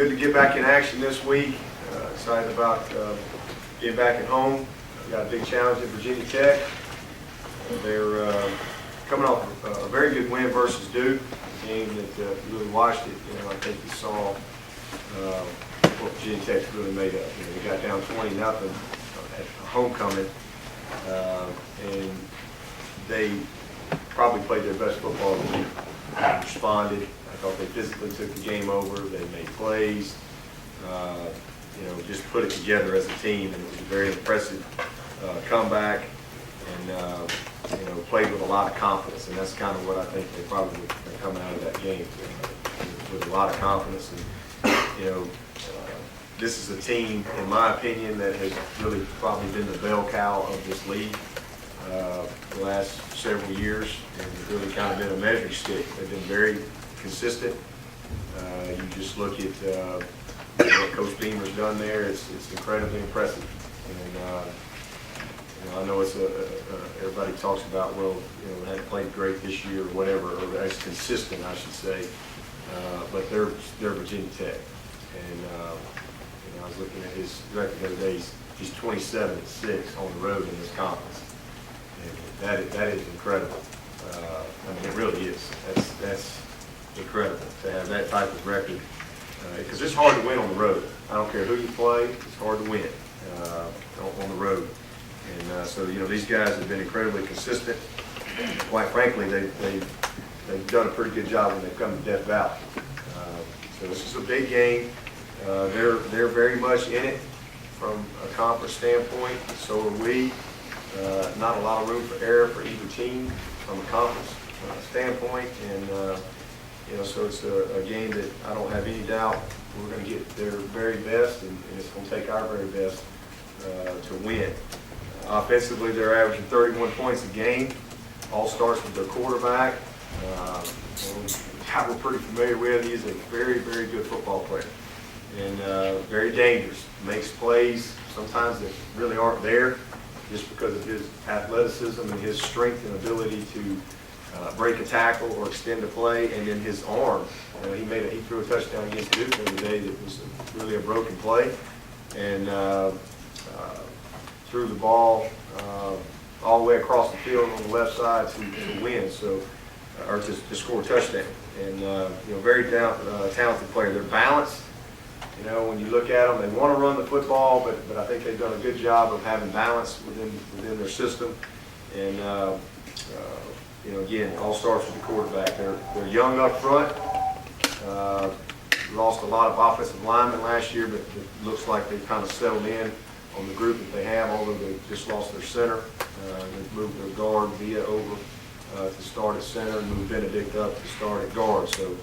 good to get back in action this week. Excited about getting back at home. We've got a big challenge at Virginia Tech. They're coming off a very good win versus Duke, a game that if you really watched it, I think you saw what Virginia Tech's really made up. They got down 20-0 at homecoming, and they probably played their best football of the week. Responded. I thought they physically took the game over. They made plays. Just put it together as a team, and it was a very impressive comeback. And played with a lot of confidence, and that's kind of what I think they probably are coming out of that game with a lot of confidence. And this is a team, in my opinion, that has really probably been the bell cow of this league the last several years, and really kind of been a measuring stick. They've been very consistent. You just look at what Coach Beamer's done there; it's incredibly impressive. And I know it's everybody talks about, well, they hadn't played great this year or whatever, or as consistent, I should say. But they're Virginia Tech, and I was looking at his record the other day. He's 27-6 on the road in this conference, and that is incredible. It really is. That's incredible to have that type of record, because it's hard to win on the road. I don't care who you play; it's hard to win on the road. And so these guys have been incredibly consistent. Quite frankly, they've done a pretty good job when they've come to Death Valley. So this is a big game. They're very much in it from a conference standpoint. So are we. Not a lot of room for error for either team from a conference standpoint, and so it's a game that I don't have any doubt we're going to get their very best, and it's going to take our very best to win. Offensively, they're averaging 31 points a game. All starts with their quarterback. Guy we're pretty familiar with. He's a very, very good football player, and very dangerous. Makes plays sometimes that really aren't there, just because of his athleticism and his strength and ability to break a tackle or extend a play, and then his arm. He threw a touchdown against Duke the other day that was really a broken play, and threw the ball all the way across the field on the left side to win, or to score a touchdown. And very talented player. They're balanced. When you look at them, they want to run the football, but I think they've done a good job of having balance within their system. And again, all starts with the quarterback. They're young up front. Lost a lot of offensive linemen last year, but it looks like they've kind of settled in on the group that they have, although they just lost their center. They've moved their guard Villa over to start at center and moved Benedict up to start at guard. So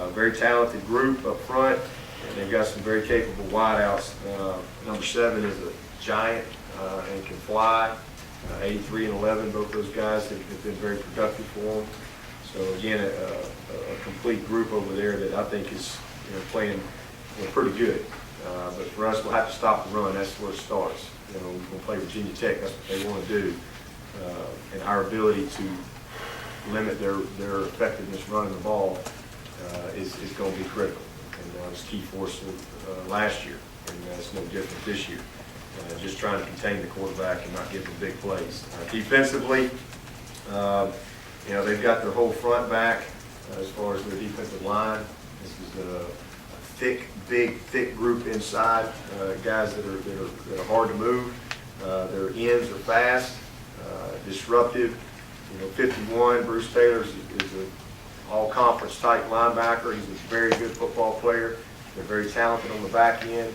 very talented group up front, and they've got some very capable wideouts. Number 7 is a giant and can fly. 83 and 11, both those guys have been very productive for them. So again, a complete group over there that I think is playing pretty good. But for us, we'll have to stop the run. That's where it starts. We're going to play Virginia Tech. That's what they want to do. And our ability to limit their effectiveness running the ball is going to be critical. And it was key for us last year, and it's no different this year. Just trying to contain the quarterback and not give them big plays. Defensively, they've got their whole front back as far as their defensive line. This is a thick group inside, guys that are hard to move. Their ends are fast, disruptive. 51, Bruce Taylor is an all-conference type linebacker. He's a very good football player. They're very talented on the back end.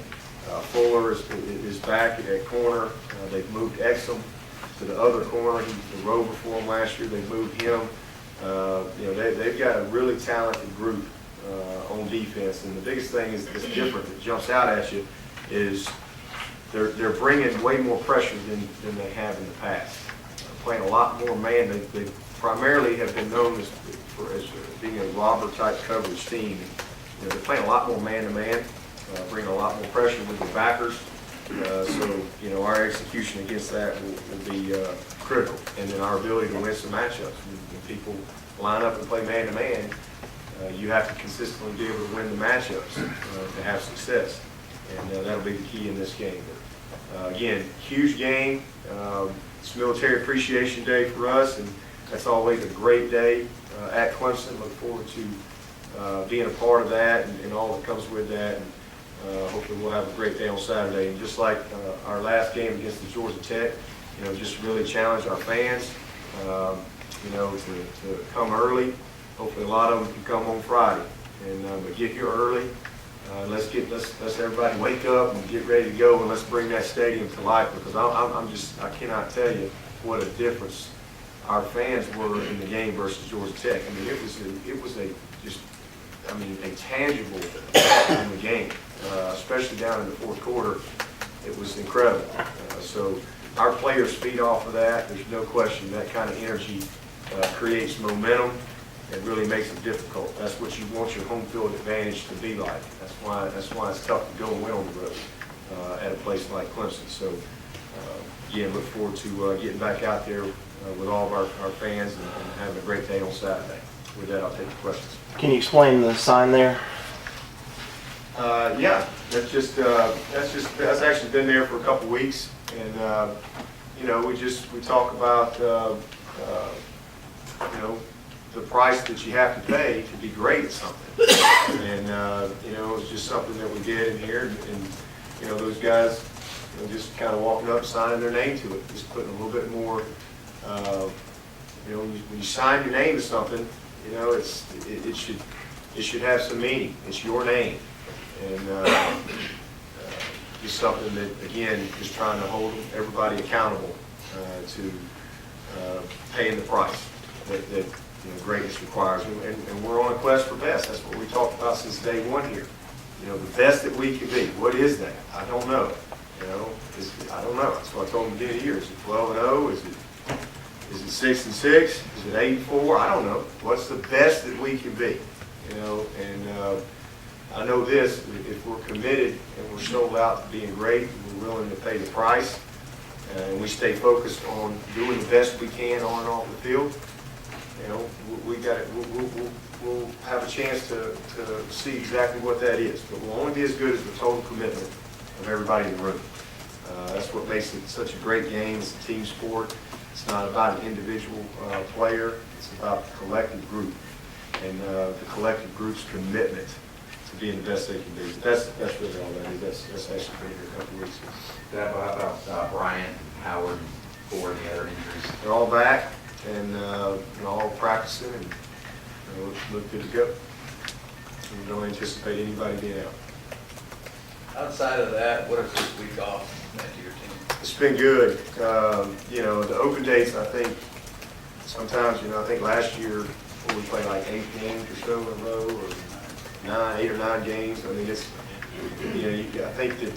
Fuller is back at corner. They've moved Exum to the other corner. He was the rover for them last year. They moved him. They've got a really talented group on defense, and the biggest thing is that's different that jumps out at you is they're bringing way more pressure than they have in the past. Playing a lot more man. They primarily have been known as being a robber type coverage team. They're playing a lot more man-to-man. Bringing a lot more pressure with the backers. So, our execution against that will be critical. And then our ability to win some matchups. When people line up and play man-to-man, you have to consistently be able to win the matchups to have success, and that'll be the key in this game. But, again, huge game. It's Military Appreciation Day for us, and that's always a great day at Clemson. Look forward to being a part of that and all that comes with that. And, hopefully we'll have a great day on Saturday. And just like our last game against the Georgia Tech, just really challenge our fans, to come early. Hopefully a lot of them can come on Friday, and but get here early. Let's everybody wake up and get ready to go, and let's bring that stadium to life, because I cannot tell you what a difference our fans were in the game versus Georgia Tech. I mean, it was a tangible impact in the game, especially down in the fourth quarter. It was incredible. So our players feed off of that. There's no question that kind of energy creates momentum. It really makes it difficult. That's what you want your home field advantage to be like. That's why it's tough to go and win on the road at a place like Clemson. So again, look forward to getting back out there with all of our fans and having a great day on Saturday. With that, I'll take the questions. Can you explain the sign there? Yeah, that's actually been there for a couple weeks, and we talk about the price that you have to pay to be great at something, and it was just something that we did in here, and those guys just kind of walking up, signing their name to it, just putting a little bit more. When you sign your name to something, it should have some meaning. It's your name, and just something that, again, is trying to hold everybody accountable to paying the price that greatness requires. And we're on a quest for best. That's what we talked about since day one here. The best that we can be. What is that? I don't know. I don't know. That's what I told them at the beginning of the year. Is it 12-0? Is it 6-6? Is it 8-4? I don't know. What's the best that we can be? And I know this: if we're committed and we're sold out to being great, we're willing to pay the price, and we stay focused on doing the best we can on and off the field. We'll have a chance to see exactly what that is. But we'll only be as good as the total commitment of everybody in the room. That's what makes it such a great game. It's a team sport. It's not about an individual player. It's about the collective group and the collective group's commitment to being the best they can be. That's really all that is. That's actually been here a couple of weeks. Dabo, how about Bryant, Howard, Ford, and the other injuries? They're all back and all practicing and look good to go. We don't anticipate anybody being out. Outside of that, what has this week off meant to your team? It's been good. The open dates, I think, sometimes, I think last year we played like 8 games or so in a row, or 8 or 9 games. I mean, it's, I think that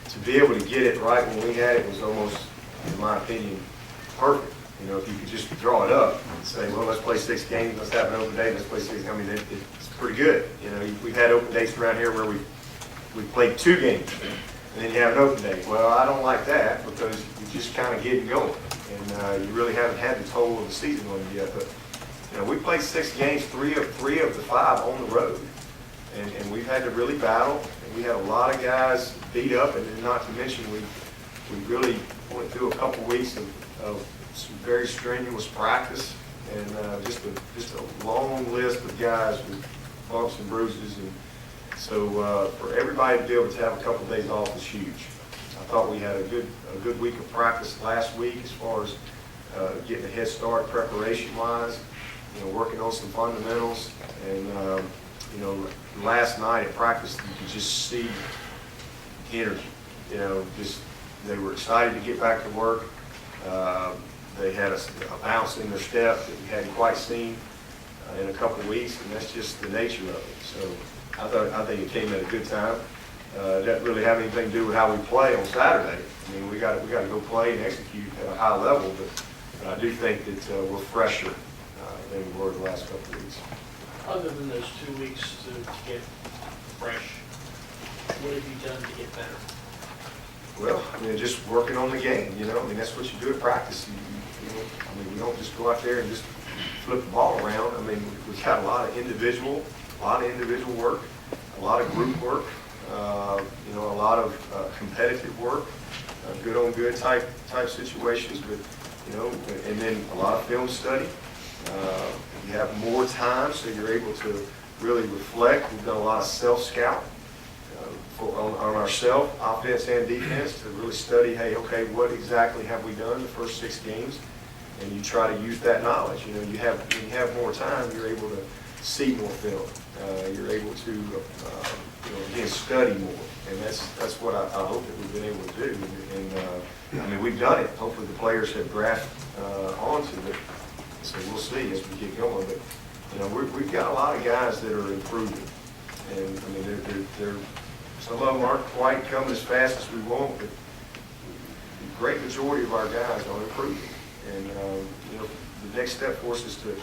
to be able to get it right when we had it was almost, in my opinion, perfect. If you could just draw it up and say, well, let's play 6 games, let's have an open day, let's play 6. I mean, it's pretty good. We've had open days around here where we played 2 games, and then you have an open day. Well, I don't like that because you just kind of getting going, and you really haven't had the total of the season on you yet. But we played 6 games, 3 of the 5 on the road, and we've had to really battle. And we had a lot of guys beat up, and then not to mention we really went through a couple weeks of some very strenuous practice, and just a long list of guys with bumps and bruises, and so for everybody to be able to have a couple of days off is huge. I thought we had a good week of practice last week as far as getting a head start preparation-wise, working on some fundamentals, and last night at practice you could just see energy. Just they were excited to get back to work. They had a bounce in their step that we hadn't quite seen in a couple of weeks, and that's just the nature of it. So I think it came at a good time. It doesn't really have anything to do with how we play on Saturday. I mean, we got to go play and execute at a high level, but I do think that we're fresher than we were the last couple of weeks. Other than those 2 weeks to get fresh, what have you done to get better? Well, just working on the game, I mean, that's what you do at practice. We don't just go out there and just flip the ball around. I mean, we've got a lot of individual work, a lot of group work, you know, a lot of competitive work, good on good type situations, but, you know, and then a lot of film study. You have more time, so you're able to really reflect. We've done a lot of self-scout on ourselves, offense and defense, to really study, hey, okay, what exactly have we done the first 6 games? And you try to use that knowledge. You know, when you have more time, you're able to see more film. You're able to, you know, again, study more. And that's what I hope that we've been able to do. And I mean, we've done it. Hopefully the players have grasped onto it. So we'll see as we get going. But, you know, we've got a lot of guys that are improving. And, I mean, they're some of them aren't quite coming as fast as we want, but the great majority of our guys are improving. And, you know, the next step for us is to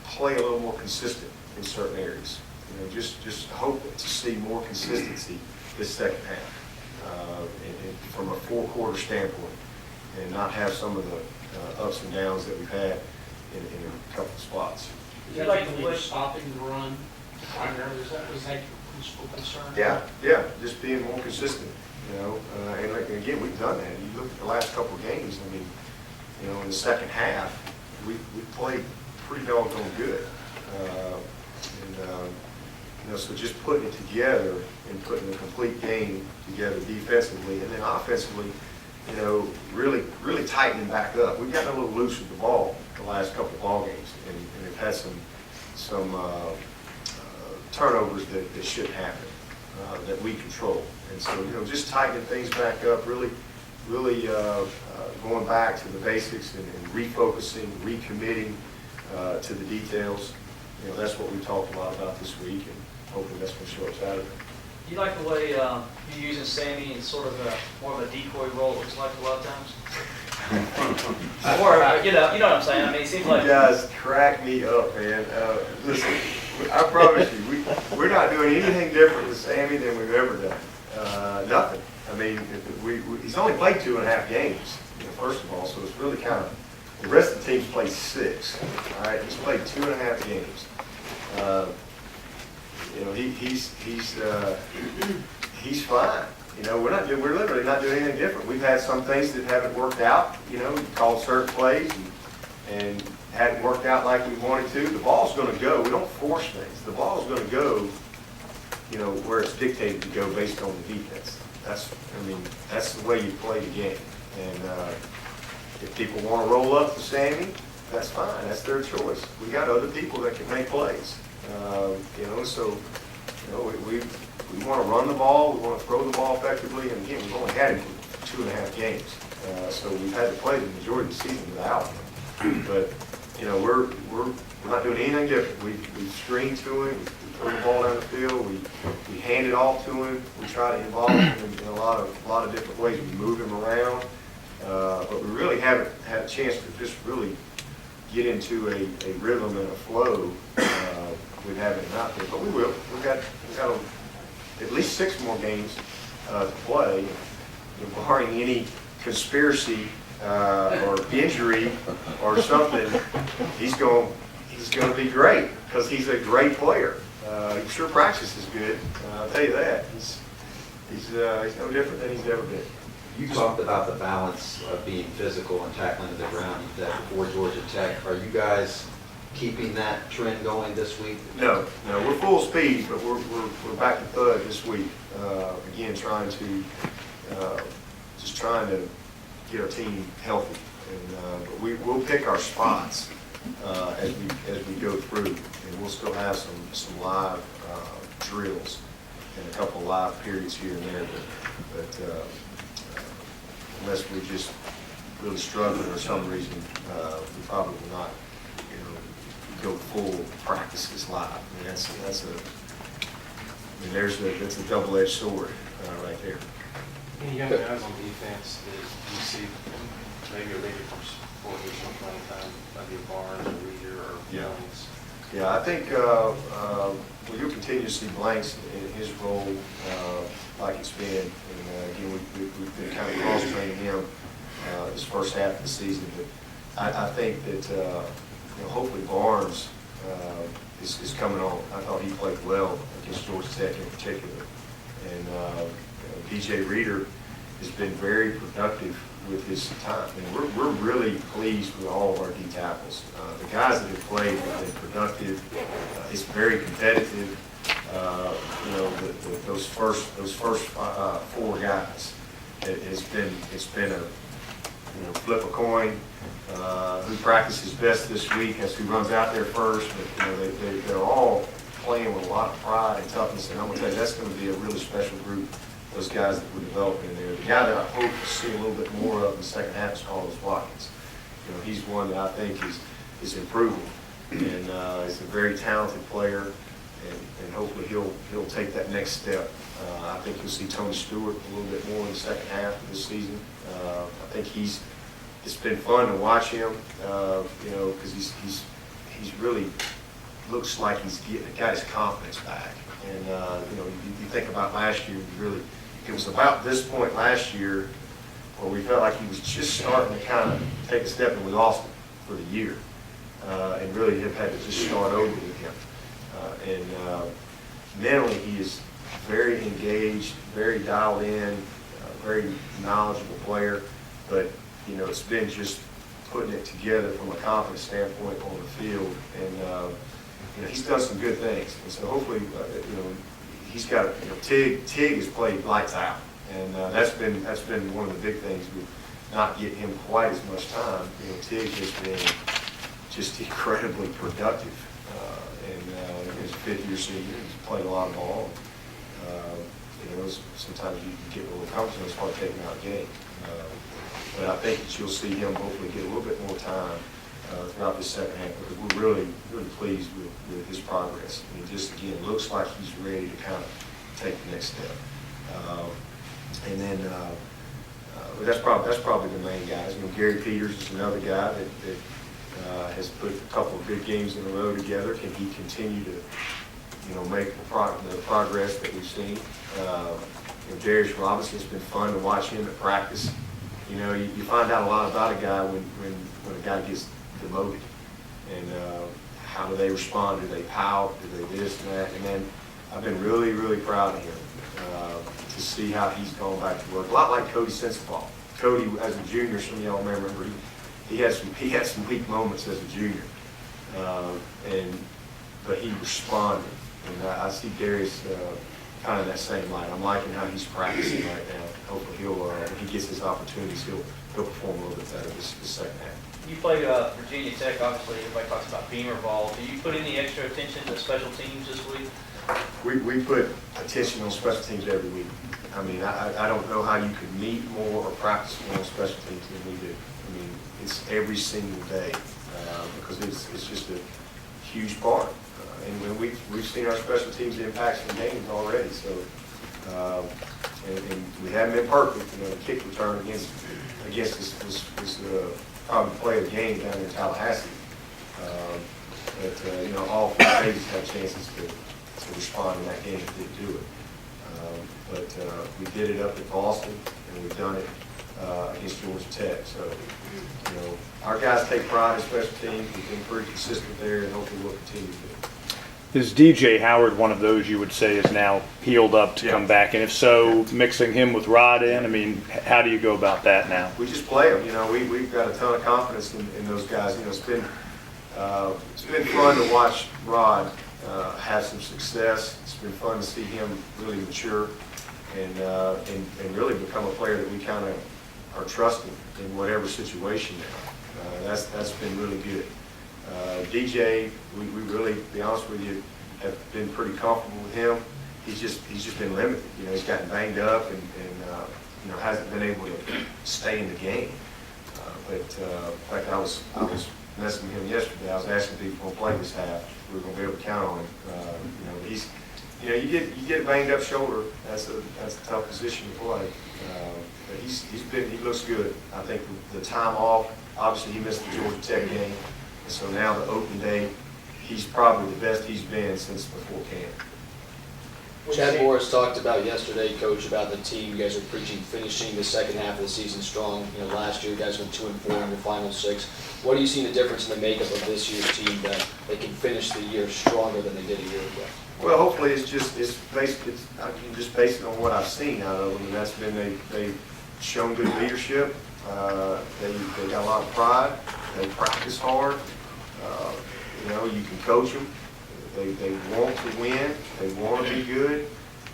play a little more consistent in certain areas. You know, just hope to see more consistency this second half and from a 4-quarter standpoint, and not have some of the ups and downs that we've had in a couple of spots. Is that like the way stopping the run primarily? Was that your principal concern? Yeah, just being more consistent, you know, and like, again, we've done that. You look at the last couple of games, I mean, you know, in the second half, we played pretty doggone good. You know, so just putting it together and putting the complete game together defensively, and then offensively, you know, really tightening back up. We've gotten a little loose with the ball the last couple of ball games, and we've had some turnovers that shouldn't happen, that we control. And so, you know, just tightening things back up, really going back to the basics and refocusing, recommitting to the details. You know, that's what we talked a lot about this week, and hopefully that's going to show us out of it. You like the way you're using Sammy in sort of more of a decoy role, it looks like a lot of times? Or, you know what I'm saying? I mean, it seems like... You guys crack me up, man. Listen, I promise you, we're not doing anything different with Sammy than we've ever done. Nothing. I mean, he's only played 2.5 games, you know, first of all, so it's really kind of... The rest of the team's played 6. All right, he's played 2.5 games. You know, he's fine. You know, we're literally not doing anything different. We've had some things that haven't worked out. You know, we called certain plays and hadn't worked out like we wanted to. The ball's going to go. We don't force things. The ball's going to go, you know, where it's dictated to go based on the defense. That's the way you play the game. And if people want to roll up to Sammy, that's fine. That's their choice. We got other people that can make plays. You know, so, you know, we want to run the ball. We want to throw the ball effectively. And again, we've only had him for 2.5 games. So we've had to play the majority of the season without him. But, you know, we're not doing anything different. We screen to him. We throw the ball down the field. We hand it off to him. We try to involve him in a lot of different ways. We move him around. But we really haven't had a chance to just really get into a rhythm and a flow with having him out there. But we will. We've got at least 6 more games to play. You know, barring any conspiracy or injury or something, he's going to be great because he's a great player. I'm sure practice is good. I'll tell you that. He's no different than he's ever been. You talked about the balance of being physical and tackling to the ground that before Georgia Tech. Are you guys keeping that trend going this week? No, we're full speed, but we're back to thud this week. Again, trying to get our team healthy, and but we'll pick our spots as we go through, and we'll still have some live drills and a couple of live periods here and there, but unless we're just really struggling or some reason, we probably will not, you know, go full practices live. I mean, that's a double-edged sword right there. Any young guys on defense that you see maybe are ready for additional playing time, maybe Barnes or Reeder or Jones? Yeah, I think you'll continue to see Blanks in his role like it's been. And again, we've been kind of cross-training him this first half of the season. But I think that hopefully Barnes is coming on. I thought he played well against Georgia Tech in particular. And DJ Reader has been very productive with his time. And we're really pleased with all of our D tackles. The guys that have played have been productive. It's very competitive. Those first four guys, it's been a flip a coin. Who practices best this week? That's who runs out there first. But they're all playing with a lot of pride and toughness. And I'm gonna tell you, that's going to be a really special group. Those guys that we're developing in there. The guy that I hope to see a little bit more of in the second half is Carlos Watkins. He's one that I think is improving, and he's a very talented player. And hopefully he'll take that next step. I think you'll see Tony Stewart a little bit more in the second half of this season. I think it's been fun to watch him, because he's really looks like he's got his confidence back. And you think about last year, it was about this point last year where we felt like he was just starting to kind of take a step, and we lost him for the year, and really have had to just start over with him. Mentally, he is very engaged, very dialed in, very knowledgeable player. But it's been just putting it together from a confidence standpoint on the field. And he's done some good things. And so hopefully, he's got Tig has played lights out, and that's been one of the big things with not getting him quite as much time. Tig has been just incredibly productive. And his fifth-year senior, he's played a lot of ball. Sometimes you can get a little comfortable as far as taking out a game. But I think that you'll see him hopefully get a little bit more time throughout the second half, because we're really, really pleased with his progress. And he just, again, looks like he's ready to kind of take the next step. But that's probably the main guys. Gary Peters is another guy that has put a couple of good games in a row together. Can he continue to, make the progress that we've seen? Darius Robinson, it's been fun to watch him at practice. You find out a lot about a guy when a guy gets demoted, and how do they respond? Do they pout? Do they this and that? And then I've been really, really proud of him to see how he's gone back to work. A lot like Cody Sensabaugh. Cody, as a junior, some of y'all may remember, he had some weak moments as a junior, but he responded. And I see Darius kind of that same light. I'm liking how he's practicing right now. Hopefully when he gets his opportunities, he'll perform a little bit better this second half. You played Virginia Tech, obviously everybody talks about Beamer ball. Do you put any extra attention to special teams this week? We put attention on special teams every week. I don't know how you could meet more or practice more on special teams than we do. It's every single day, because it's just a huge part. And we've seen our special teams impact some games already. So, and we haven't been perfect. The kick return against us was probably play of the game down in Tallahassee. But all four phases had chances to respond in that game and didn't do it. But we did it up at Boston, and we've done it against Georgia Tech. So, our guys take pride in special teams. We've been pretty consistent there, and hopefully we'll continue to. Is DJ Howard one of those you would say is now healed up to come back? And if so, mixing him with Rod in, how do you go about that now? We just play them. We've got a ton of confidence in those guys. It's been fun to watch Rod have some success. It's been fun to see him really mature and really become a player that we kind of are trusting in whatever situation now. That's been really good. DJ, we really, to be honest with you, have been pretty comfortable with him. He's just been limited. He's gotten banged up and hasn't been able to stay in the game. But in fact, I was messing with him yesterday. I was asking if he was going to play this half. We were going to be able to count on him. You get a banged up shoulder. That's a tough position to play. But he looks good. I think the time off. Obviously, he missed the Georgia Tech game. So now the open day, he's probably the best he's been since before camp. Chad Morris talked about yesterday, Coach, about the team. You guys are preaching finishing the second half of the season strong. You know, last year you guys went 2-4 in your final 6. What do you see the difference in the makeup of this year's team that they can finish the year stronger than they did a year ago? Well, hopefully I'm just based on what I've seen out of them, and that's been they've shown good leadership. They got a lot of pride. They practice hard. You know, you can coach them. They want to win. They want to be good.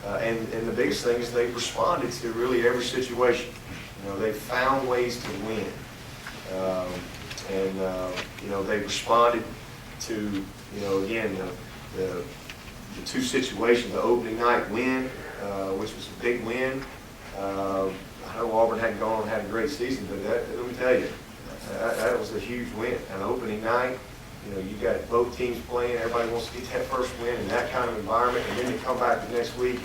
And the biggest thing is they've responded to really every situation. You know, they've found ways to win. You know, they've responded to, you know, again, the two situations, the opening night win, which was a big win. I know Auburn hadn't gone and had a great season, but let me tell you, that was a huge win. An opening night, you know, you got both teams playing, everybody wants to get that first win in that kind of environment, and then to come back the next week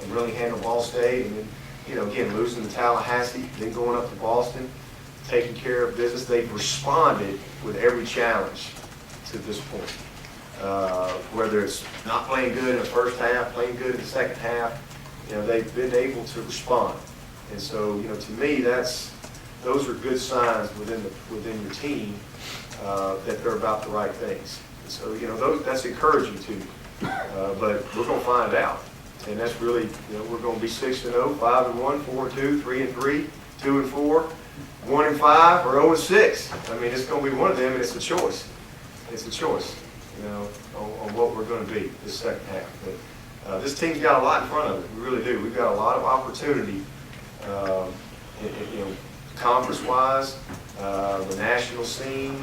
and really handle Ball State, and then, you know, again, losing to Tallahassee, then going up to Boston, taking care of business. They've responded with every challenge to this point. Whether it's not playing good in the first half, playing good in the second half, you know, they've been able to respond. And so, you know, to me, those are good signs within your team that they're about the right things. And so, you know, that's encouraging to me. But we're going to find out. And that's really, you know, we're going to be 6-0, 5-1, 4-2, 3-3, 2-4, 1-5, or 0-6. I mean, it's going to be one of them, and it's a choice. It's a choice, you know, on what we're going to be this second half. But this team's got a lot in front of it. We really do. We've got a lot of opportunity, you know, conference-wise, the national scene,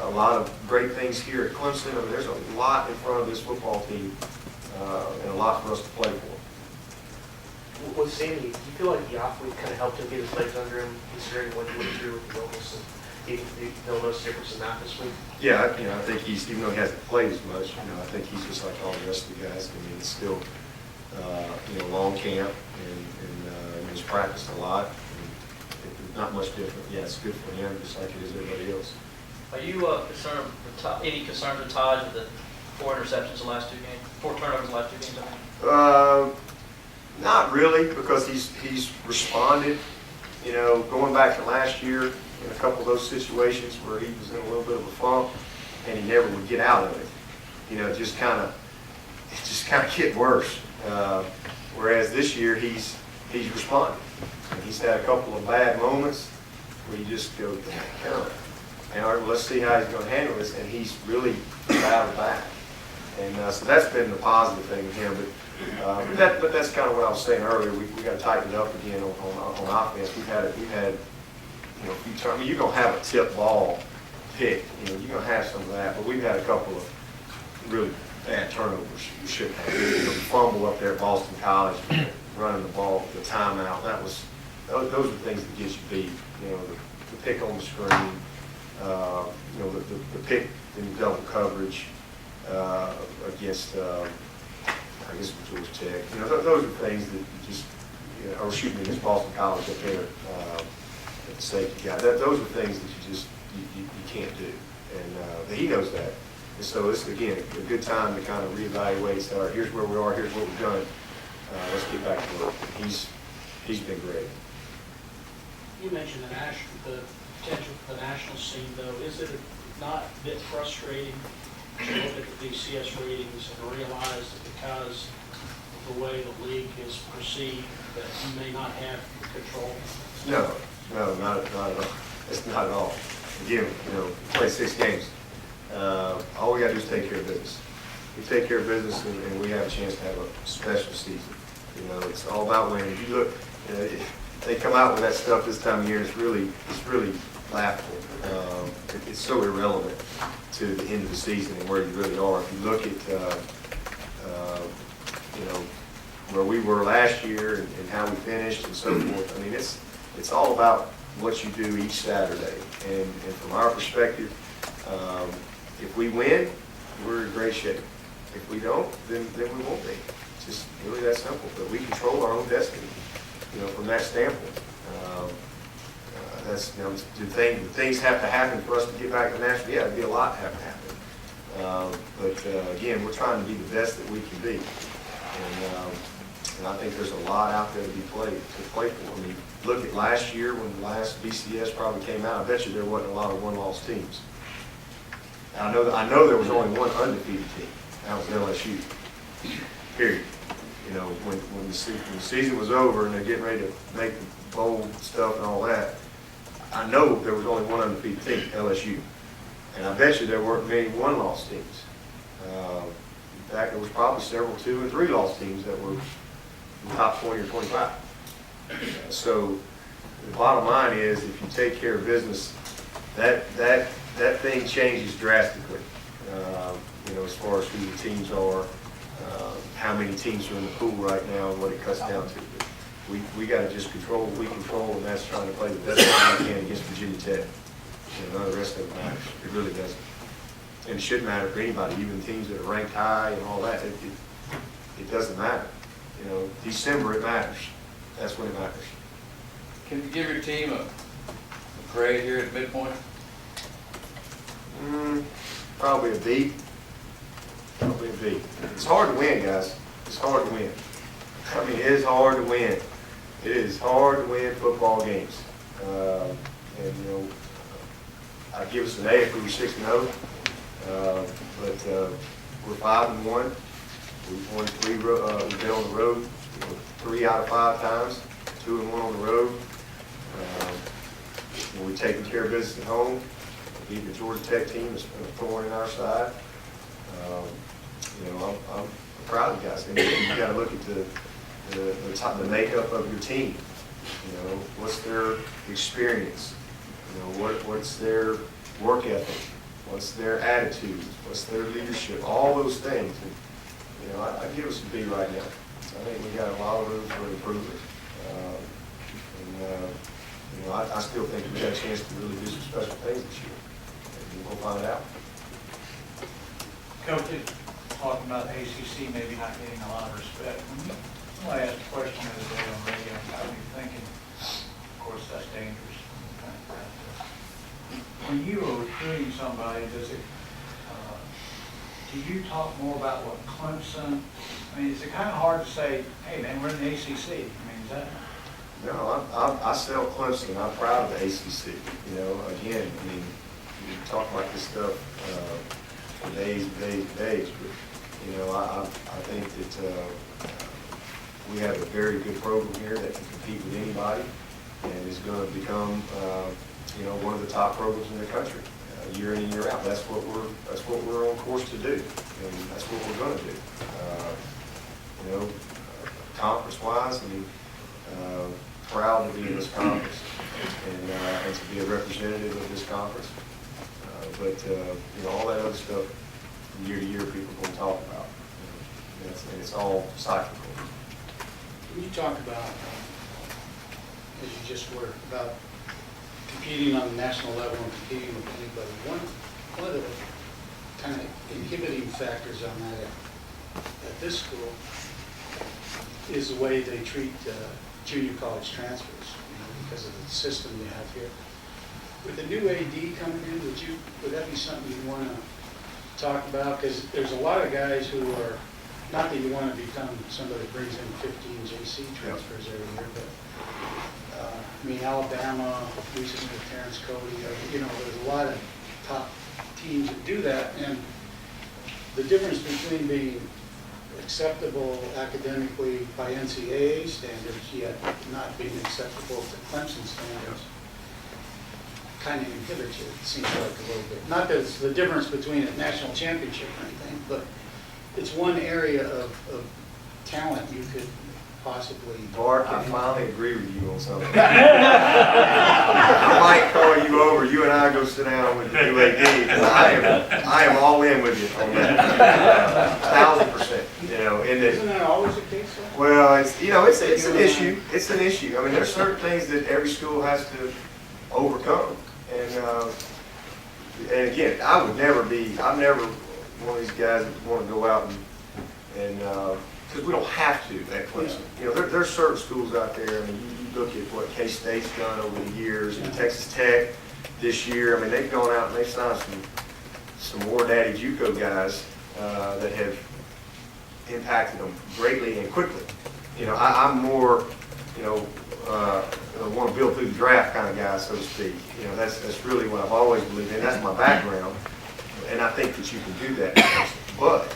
a lot of great things here at Clemson. I mean, there's a lot in front of this football team, and a lot for us to play for. With Sammy, do you feel like the off week kind of helped him get his legs under him, considering what he went through with the illness, and he'll notice difference in that this week? Yeah, you know, I think even though he hasn't played as much, you know, I think he's just like all the rest of the guys. I mean, it's still, you know, long camp, and he's practiced a lot. Not much different. Yeah, it's good for him, just like it is everybody else. Are you concerned, any concerns with Taj with the 4 interceptions the last 2 games, 4 turnovers the last 2 games, I mean? Not really, because he's responded. You know, going back to last year, in a couple of those situations where he was in a little bit of a funk, and he never would get out of it. You know, it just kind of get worse. Whereas this year, he's responded. And he's had a couple of bad moments where you just go, damn, and all right, let's see how he's going to handle this. And he's really battled back. And so that's been the positive thing with him. But that's kind of what I was saying earlier. We got to tighten it up again on offense. We've had you know, a few times. I mean, you're going to have a tip ball pick. You know, you're going to have some of that. But we've had a couple of really bad turnovers. We shouldn't have. You know, fumble up there at Boston College, running the ball, the timeout. Those are things that get you beat. You know, the pick on the screen. You know, the pick in double coverage against. I guess it was Georgia Tech. You know, those are things that you just, you know, or excuse me, against Boston College up there at the safety guy. Those are things that you can't do, and he knows that. And so it's again a good time to kind of reevaluate. So, all right, here's where we are. Here's what we've done. Let's get back to work. He's been great. You mentioned the potential for the national scene, though. Is it not a bit frustrating to look at the BCS ratings and realize that because of the way the league is perceived, that you may not have control? No, not at all. It's not at all. Again, you know, we play 6 games. All we got to do is take care of business. We take care of business, and we have a chance to have a special season. You know, it's all about winning. If you look, you know, they come out with that stuff this time of year, and it's really laughable. It's so irrelevant to the end of the season and where you really are. If you look at, you know, where we were last year and how we finished and so forth, I mean, it's all about what you do each Saturday. And from our perspective, if we win, we're in great shape. If we don't, then we won't be. It's just really that simple. But we control our own destiny, you know, from that standpoint. That's, you know, do things have to happen for us to get back to national? Yeah, it'd be a lot to have to happen. But again, we're trying to be the best that we can be. And I think there's a lot out there to play for. I mean, look at last year when the last BCS probably came out. I bet you there wasn't a lot of one-loss teams. I know there was only one undefeated team. That was LSU. Period. You know, when the season was over and they're getting ready to make the bowl stuff and all that, I know there was only one undefeated team, LSU. And I bet you there weren't many one-loss teams. In fact, there was probably several 2- and 3-loss teams that were in the top 20 or 25. So the bottom line is, if you take care of business, that thing changes drastically. You know, as far as who the teams are, how many teams are in the pool right now, and what it cuts down to. But we got to just control what we control, and that's trying to play the best game we can against Virginia Tech. You know, none of the rest of it matters. It really doesn't. And it shouldn't matter for anybody, even teams that are ranked high and all that. It doesn't matter. You know, December it matters. That's when it matters. Can you give your team a grade here at midpoint? Probably a B. Probably a B. It's hard to win, guys. It's hard to win. I mean, it is hard to win. It is hard to win football games. And, you know, I'd give us an A if we were 6-0. But we're 5-1. We've won 3. We've been on the road 3 out of 5 times. 2-1 on the road. We've taken care of business at home. Beat the Georgia Tech team is a thorn in our side. You know, I'm proud of the guys. And you got to look at the makeup of your team. You know, what's their experience? You know, what's their work ethic? What's their attitude? What's their leadership? All those things. And, you know, I give us a B right now. I think we got a lot of room for improvement. You know, I still think we got a chance to really do some special things this year. And we'll find out. Coach, talking about ACC maybe not getting a lot of respect. When I asked a question the other day on radio, I was thinking, of course, that's dangerous. When you are recruiting somebody, do you talk more about what Clemson? I mean, is it kind of hard to say, hey, man, we're in the ACC? I mean, is that? No, I sell Clemson. I'm proud of the ACC. You know, again, I mean, you talk about this stuff for days and days and days, but, you know, I think that we have a very good program here that can compete with anybody and is going to become, you know, one of the top programs in the country, year in and year out. That's what we're on course to do, and that's what we're going to do. You know, conference-wise, I mean, proud to be in this conference and to be a representative of this conference. But you know, all that other stuff from year to year people are going to talk about. You know, and it's all cyclical. When you talk about, as you just were, about competing on the national level and competing with anybody, one of the kind of inhibiting factors on that at this school is the way they treat junior college transfers, you know, because of the system you have here. With the new AD coming in, would that be something you want to talk about? Because there's a lot of guys who are, not that you want to become somebody who brings in 15 JC transfers every year, but I mean, Alabama recently with Terrence Cody, you know, there's a lot of top teams that do that, and the difference between being acceptable academically by NCAA standards, yet not being acceptable to Clemson standards, kind of inhibits you, it seems like a little bit. Not that it's the difference between a national championship or anything, but it's one area of talent you could possibly... Bart, I finally agree with you on something. I might call you over, you and I go sit down with the new AD. I am all in with you on that. 1,000%. You know, Isn't that always the case, though? well, it's, you know, it's an issue. It's an issue. I mean, there's certain things that every school has to overcome. And again, I'm never one of these guys that want to go out and because we don't have to at Clemson. You know, there's certain schools out there. I mean, you look at what K-State's done over the years, and Texas Tech this year. I mean, they've gone out and they've signed some War Daddy JUCO guys that have impacted them greatly and quickly. I'm more, want to build through the draft kind of guy, so to speak. That's really what I've always believed in. That's my background, and I think that you can do that. But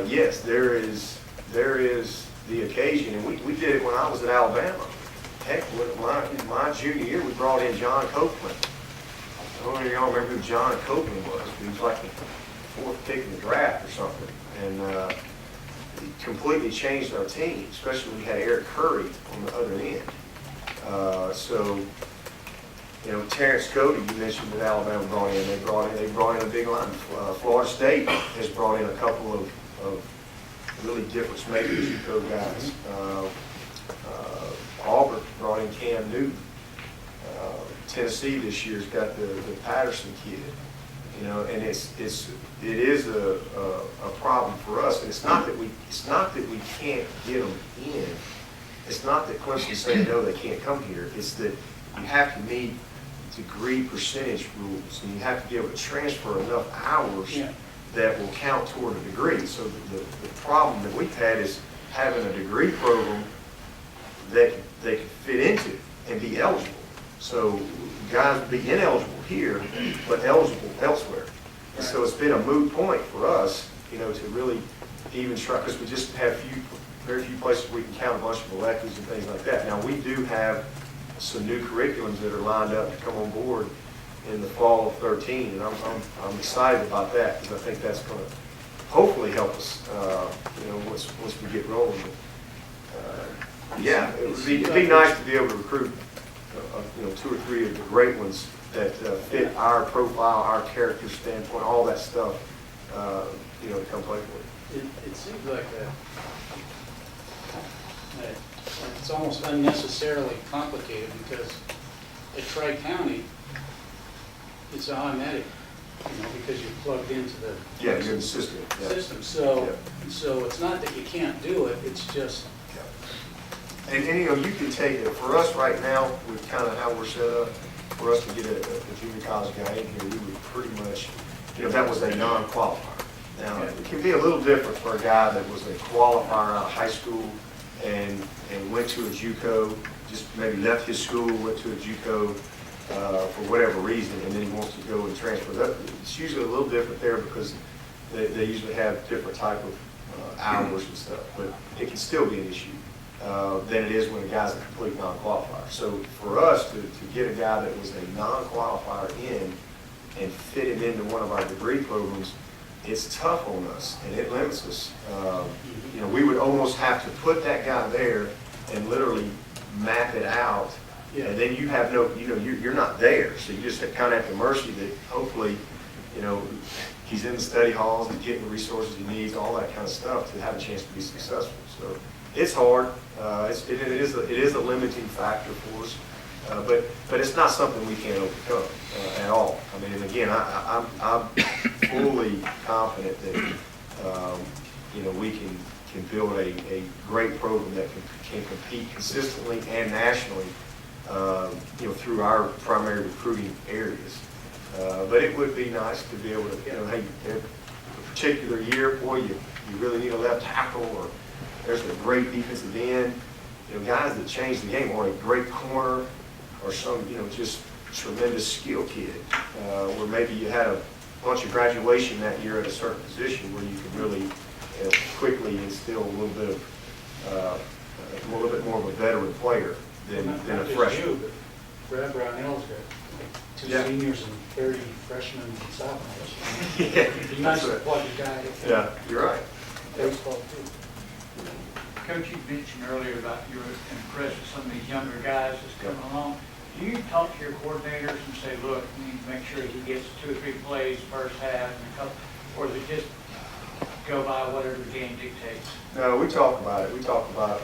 yes, there is the occasion, and we did it when I was at Alabama. Heck, my junior year, we brought in John Copeland. I don't know if y'all remember who John Copeland was. He was like the fourth pick in the draft or something, and he completely changed our team, especially when we had Eric Curry on the other end. Terrence Cody, you mentioned that Alabama brought in. They brought in a big line. Florida State has brought in a couple of really difference makers, JUCO guys. Auburn brought in Cam Newton. Tennessee this year's got the Patterson kid. And it is a problem for us. And it's not that we can't get them in. It's not that Clemson say no, they can't come here. It's that you have to meet degree percentage rules, and you have to be able to transfer enough hours that will count toward a degree. So the problem that we've had is having a degree program that they can fit into and be eligible. So guys would be ineligible here, but eligible elsewhere. And so it's been a moot point for us, to really even try, because we just have very few places we can count a bunch of electives and things like that. Now, we do have some new curriculums that are lined up to come on board in the fall of 13, and I'm excited about that, because I think that's going to hopefully help us, once we get rolling. It'd be nice to be able to recruit, 2 or 3 of the great ones that fit our profile, our character standpoint, all that stuff, to come play for it. It seems like it's almost unnecessarily complicated, because at Tri-County, it's automatic, because you're plugged into the you're in the system. system. So it's not that you can't do it, it's just. And you can take it, for us right now, with kind of how we're set up, for us to get a junior college guy in here, we would pretty much, that was a non-qualifier. Now, it can be a little different for a guy that was a qualifier out of high school and went to a JUCO, just maybe left his school, went to a JUCO for whatever reason, and then he wants to go and transfer. It's usually a little different there, because they usually have different type of hours and stuff, but it can still be an issue than it is when a guy's a complete non-qualifier. So for us to get a guy that was a non-qualifier in and fit him into one of our degree programs, it's tough on us, and it limits us. We would almost have to put that guy there and literally map it out, and then you have no, you're not there, so you just kind of at the mercy that hopefully, he's in the study halls and getting the resources he needs, all that kind of stuff to have a chance to be successful. So it's hard. It is a limiting factor for us, but it's not something we can't overcome at all. I mean, and again, I'm fully confident that we can build a great program that can compete consistently and nationally, through our primary recruiting areas. But it would be nice to be able to, hey, a particular year, boy, you really need a left tackle, or there's a great defensive end, guys that change the game, or a great corner, or some, just tremendous skill kid, where maybe you had a bunch of graduation that year at a certain position where you could really quickly instill a little bit more of a veteran player than a freshman. Brad Brownell's got 2 seniors and 30 freshmen and sophomores. It'd be nice to plug a guy. Yeah, you're right. Baseball too. Coach, you mentioned earlier about you were impressed with some of these younger guys that's coming along. Do you talk to your coordinators and say, look, we need to make sure he gets 2 or 3 plays first half, and a couple, or is it just go by whatever the game dictates? No, we talk about it. We talk about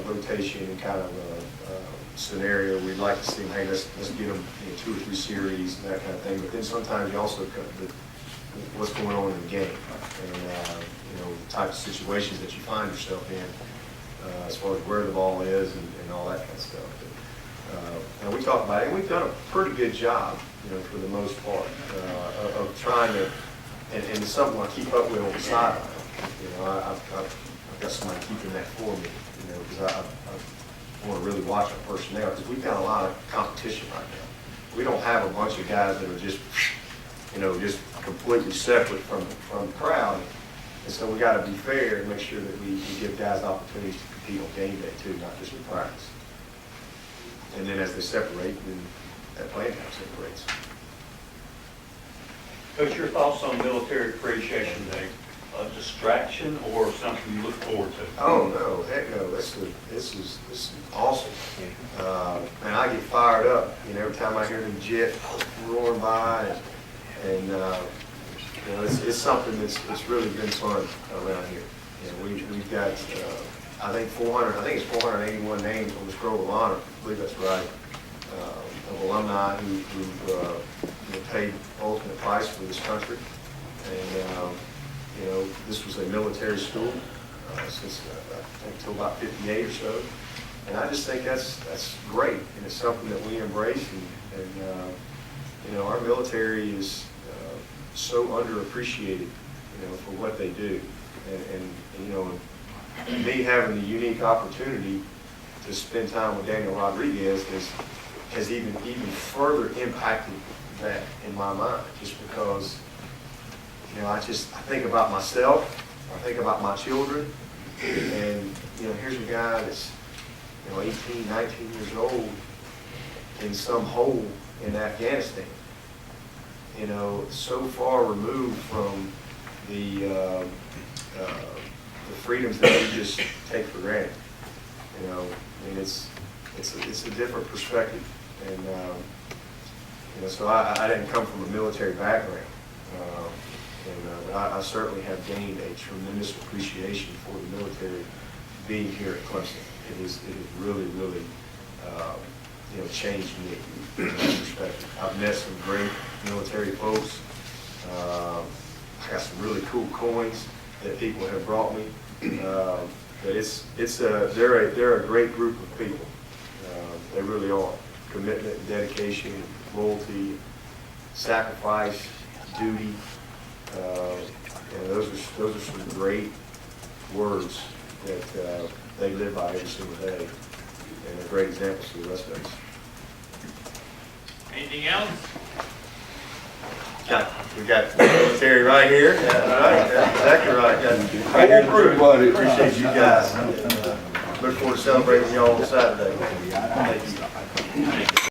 rotation and kind of a scenario. We'd like to see, hey, let's get them 2 or 3 series and that kind of thing. But then sometimes you also cut what's going on in the game, and the type of situations that you find yourself in, as far as where the ball is and all that kind of stuff. But, and we talk about it, and we've done a pretty good job, for the most part, of trying to, and it's something I keep up with on the sideline, I've got somebody keeping that for me, because I want to really watch our personnel, because we've got a lot of competition right now. We don't have a bunch of guys that are just completely separate from the crowd. And so we got to be fair and make sure that we give guys opportunities to compete on game day too, not just in practice. And then as they separate, then that playing time separates. Coach, your thoughts on Military Appreciation Day? A distraction or something you look forward to? Oh no, heck no! This is awesome. And I get fired up. Every time I hear the jet roaring by, and it's something that's really been fun around here. We've got I think it's 481 names on the scroll of honor. I believe that's right. Of alumni who paid ultimate price for this country, and this was a military school since I think till about 58 or so, and I just think that's great, and it's something that we embrace, and our military is so underappreciated, for what they do, and me having the unique opportunity to spend time with Daniel Rodriguez has even further impacted that in my mind, just because I think about myself, I think about my children, and here's a guy that's 18, 19 years old in some hole in Afghanistan, so far removed from the freedoms that we just take for granted. It's a different perspective, and so I didn't come from a military background. But I certainly have gained a tremendous appreciation for the military being here at Clemson. It has really, really, changed me in that perspective. I've met some great military folks. I got some really cool coins that people have brought me. But they're a great group of people. They really are. Commitment, dedication, loyalty, sacrifice, duty. Those are some great words that they live by every single day, and they're great examples to the rest of us. Anything else? We got military right here. Yeah, right. That's exactly right. Got right here in the room. Appreciate you guys. Look forward to celebrating y'all on Saturday. Thank you.